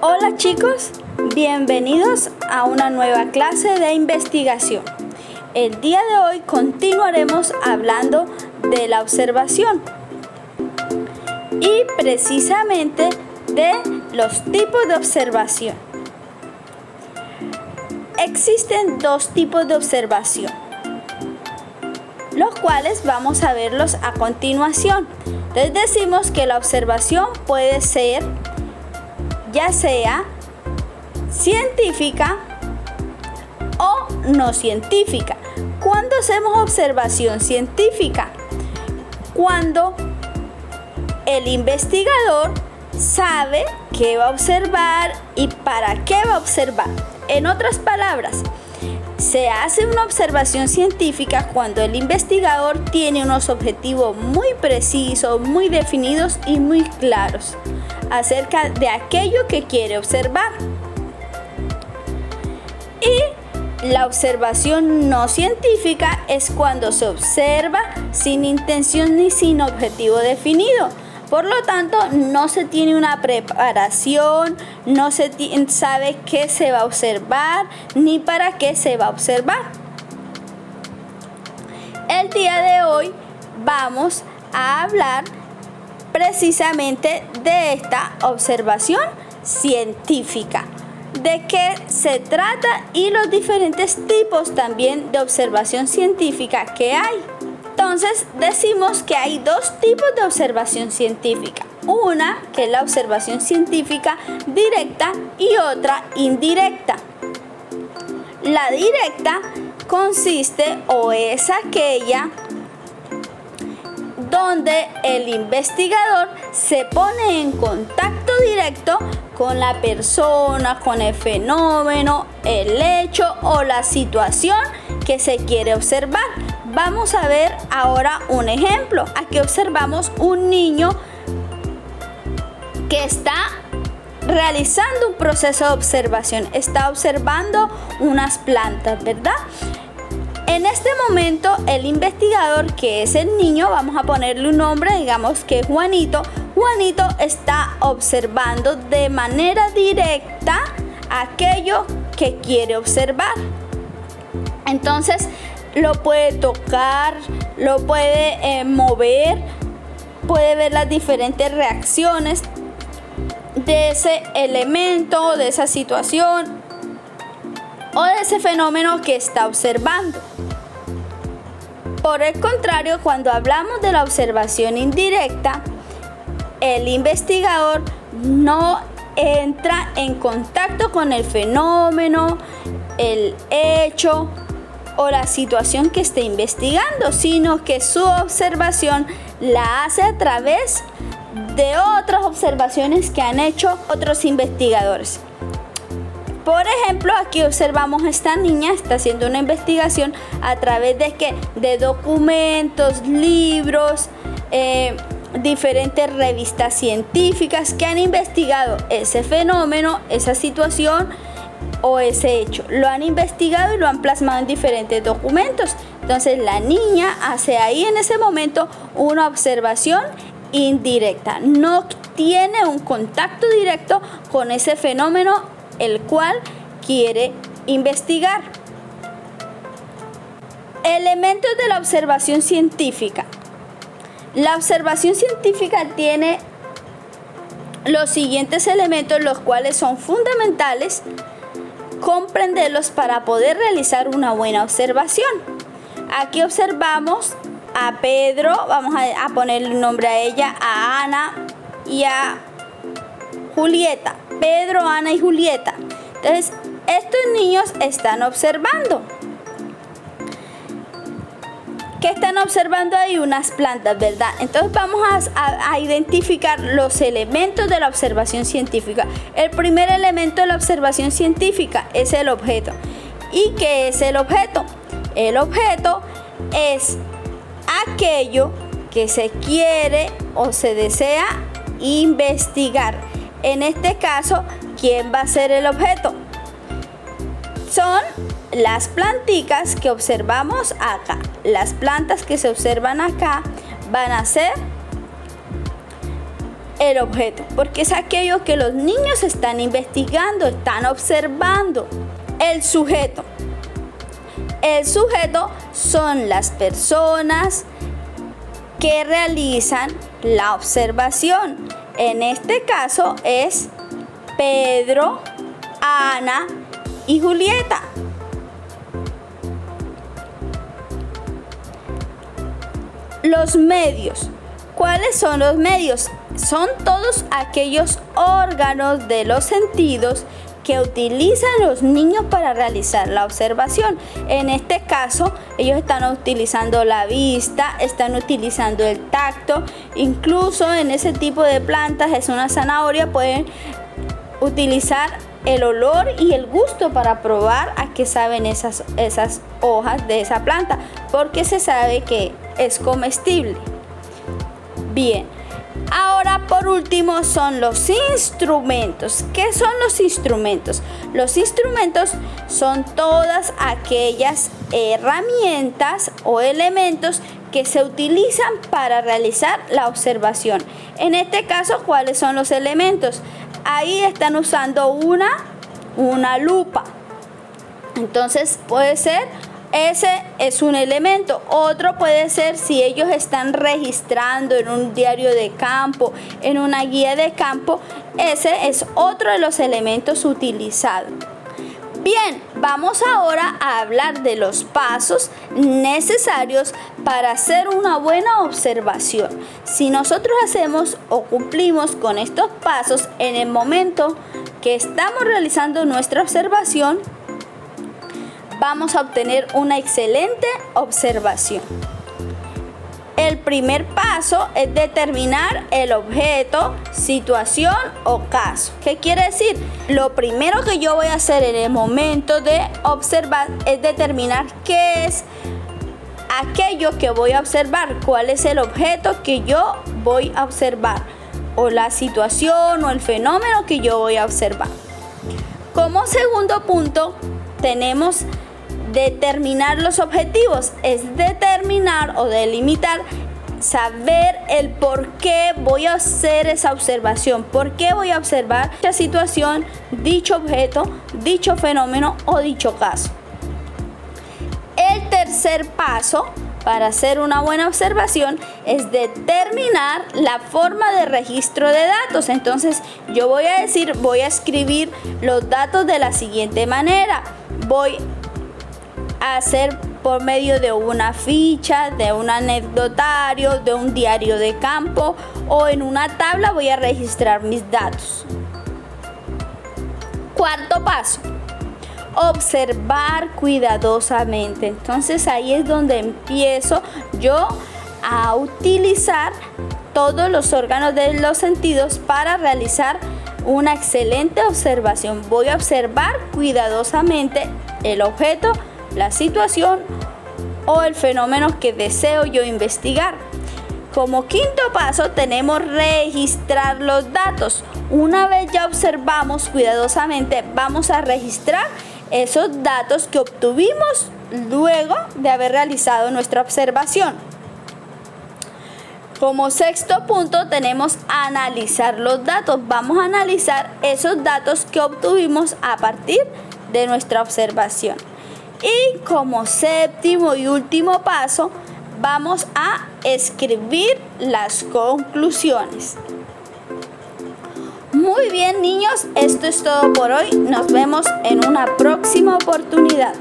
Hola chicos, bienvenidos a una nueva clase de investigación. El día de hoy continuaremos hablando de la observación y precisamente de los tipos de observación. Existen dos tipos de observación, los cuales vamos a verlos a continuación. Entonces decimos que la observación puede ser ya sea científica o no científica. ¿Cuándo hacemos observación científica? Cuando el investigador sabe qué va a observar y para qué va a observar. En otras palabras, se hace una observación científica cuando el investigador tiene unos objetivos muy precisos, muy definidos y muy claros acerca de aquello que quiere observar. Y la observación no científica es cuando se observa sin intención ni sin objetivo definido. Por lo tanto, no se tiene una preparación, no se sabe qué se va a observar ni para qué se va a observar. El día de hoy vamos a hablar precisamente de esta observación científica, de qué se trata y los diferentes tipos también de observación científica que hay. Entonces decimos que hay dos tipos de observación científica, una que es la observación científica directa y otra indirecta. La directa consiste o es aquella donde el investigador se pone en contacto directo con la persona, con el fenómeno, el hecho o la situación que se quiere observar. Vamos a ver ahora un ejemplo. Aquí observamos un niño que está realizando un proceso de observación. Está observando unas plantas, ¿verdad? En este momento, el investigador, que es el niño, vamos a ponerle un nombre, digamos que es Juanito. Juanito está observando de manera directa aquello que quiere observar. Entonces, lo puede tocar, lo puede mover, puede ver las diferentes reacciones de ese elemento, de esa situación o de ese fenómeno que está observando. Por el contrario, cuando hablamos de la observación indirecta, el investigador no entra en contacto con el fenómeno, el hecho o la situación que esté investigando, sino que su observación la hace a través de otras observaciones que han hecho otros investigadores. Por ejemplo, aquí observamos a esta niña, está haciendo una investigación a través de documentos, libros, diferentes revistas científicas que han investigado ese fenómeno, esa situación o ese hecho. Lo han investigado y lo han plasmado en diferentes documentos. Entonces la niña hace ahí en ese momento una observación indirecta. No tiene un contacto directo con ese fenómeno el cual quiere investigar. Elementos de la observación científica. La observación científica tiene los siguientes elementos, los cuales son fundamentales comprenderlos para poder realizar una buena observación. Aquí observamos a Pedro, vamos a ponerle un nombre a ella, a Ana y a Julieta. Pedro, Ana y Julieta. Entonces, estos niños están observando. ¿Qué están observando ahí? Unas plantas, ¿verdad? Entonces vamos a identificar los elementos de la observación científica. El primer elemento de la observación científica es el objeto. ¿Y qué es el objeto? El objeto es aquello que se quiere o se desea investigar. En este caso, ¿quién va a ser el objeto? Son las planticas que observamos acá. Las plantas que se observan acá van a ser el objeto, porque es aquello que los niños están investigando, están observando. El sujeto. El sujeto son las personas que realizan la observación. En este caso es Pedro, Ana y Julieta. Los medios. ¿Cuáles son los medios? Son todos aquellos órganos de los sentidos que utilizan los niños para realizar la observación. En este caso, ellos están utilizando la vista, están utilizando el tacto, incluso en ese tipo de plantas, es una zanahoria, pueden utilizar el olor y el gusto para probar a qué saben esas hojas de esa planta, porque se sabe que es comestible. Bien. Ahora, por último, son los instrumentos. ¿Qué son los instrumentos? Los instrumentos son todas aquellas herramientas o elementos que se utilizan para realizar la observación. En este caso, ¿cuáles son los elementos? Ahí están usando una lupa. Entonces, puede ser, ese es un elemento. Otro puede ser si ellos están registrando en un diario de campo, en una guía de campo. Ese es otro de los elementos utilizados. Bien, vamos ahora a hablar de los pasos necesarios para hacer una buena observación. Si nosotros hacemos o cumplimos con estos pasos en el momento que estamos realizando nuestra observación, vamos a obtener una excelente observación. El primer paso es determinar el objeto, situación o caso. ¿Qué quiere decir? Lo primero que yo voy a hacer en el momento de observar es determinar qué es aquello que voy a observar, cuál es el objeto que yo voy a observar, o la situación o el fenómeno que yo voy a observar. Como segundo punto, tenemos determinar los objetivos, es determinar o delimitar, saber el por qué voy a hacer esa observación, por qué voy a observar dicha situación, dicho objeto, dicho fenómeno o dicho caso. El tercer paso para hacer una buena observación es determinar la forma de registro de datos. Entonces yo voy a escribir los datos de la siguiente manera. Voy a hacer por medio de una ficha, de un anecdotario, de un diario de campo, o en una tabla voy a registrar mis datos. Cuarto paso, observar cuidadosamente. Entonces ahí es donde empiezo yo a utilizar todos los órganos de los sentidos para realizar una excelente observación. Voy a observar cuidadosamente el objeto, la situación o el fenómeno que deseo yo investigar. Como quinto paso tenemos registrar los datos. Una vez ya observamos cuidadosamente, vamos a registrar esos datos que obtuvimos luego de haber realizado nuestra observación. Como sexto punto tenemos analizar los datos. Vamos a analizar esos datos que obtuvimos a partir de nuestra observación. Y como séptimo y último paso, vamos a escribir las conclusiones. Muy bien, niños, esto es todo por hoy. Nos vemos en una próxima oportunidad.